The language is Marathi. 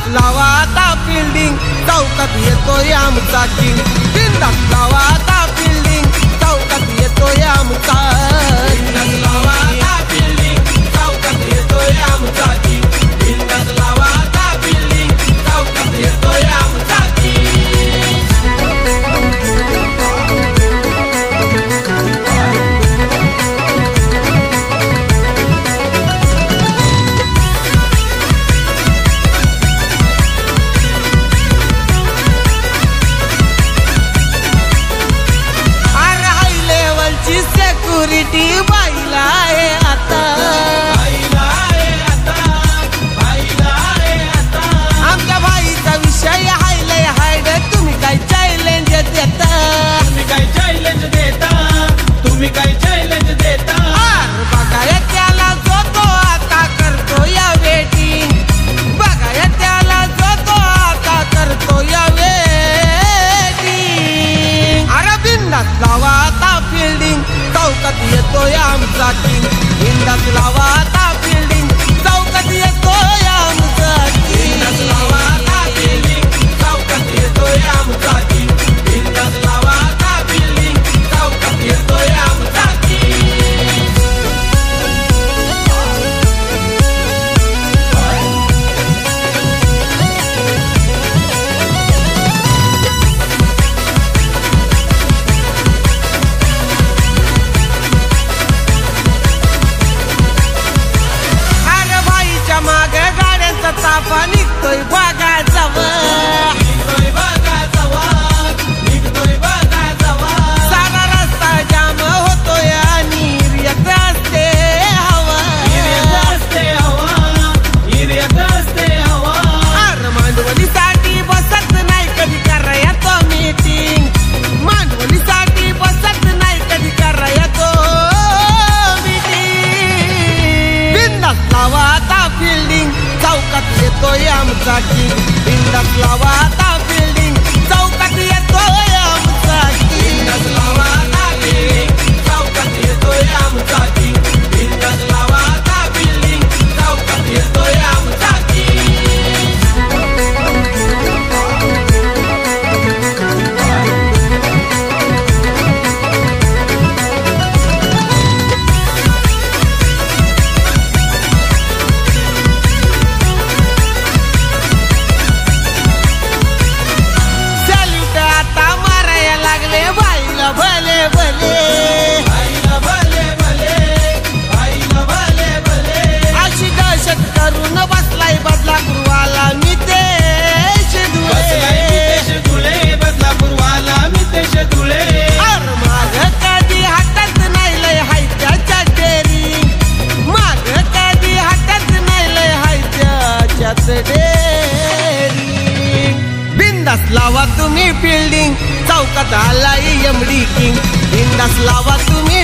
बिंदास लावा आता फिल्डिंग चौकात येतोय आमचा किंग बिंदास लावा आता फिल्डिंग चौकात येतोय आमचा बिंदास लावा आता फिल्डिंग चौकात येतोय आमचा किंग बिंदास लावा आता फिल्डिंग चौकात येतोय आमचा सिक्युरिटी बाईला आहे आता आमच्या भाईचा विषय हायलय हायड तुम्ही काय चॅलेंज देता तुम्ही काय चॅलेंज देता बघाय त्याला जो तो आता करतो या वेटिंग बघाय त्याला जो तो आता करतो या वेटिंग अरे बिंदास लावा आता फिल्डिंग चौकात येतोय आमचा किंग बिंदास लावा आता फिल्डिंग चौकात येतोय आमचा बिंदास लावा आता फिल्डिंग चौकात येतोय आमचा किंग बिंदास लावा आता फिल्डिंग चौकात येतोय आमचा मागे गाड्यांचा ताफा निघतोय बघा सारा रस्ता जाम होतोय आणि निर्यात असते हवा अरे मांडवलीसाठी बसत नाही कधी कराया तो मीटिंग मांडवलीसाठी बसत नाही कधी कराया तो मीटिंग बिंदास लावा आता फिल्डिंग चौकात येतोय आमचा किंग बिंदास लावा आता फिल्डिंग चौकात येतोय आमचा किंग बिंदास लावा आता फिल्डिंग चौकात येतोय आमचा किंग बिंदास लावा आता फिल्डिंग चौकात येतोय आमचा अशी दहशत करून बसलाय बदलापूरवाला मितेश धुळे बदलापूरवाला मितेश धुळे अरे माग कधी हटत नाही लय हाय त्याच्या डेरी माग कधी हटत नाही लय हाय त्याच्यात डेरी बिंदास लावा तुम्ही फिल्डिंग चौकात आलाय एमडी किंग बिंदास लावा तुम्ही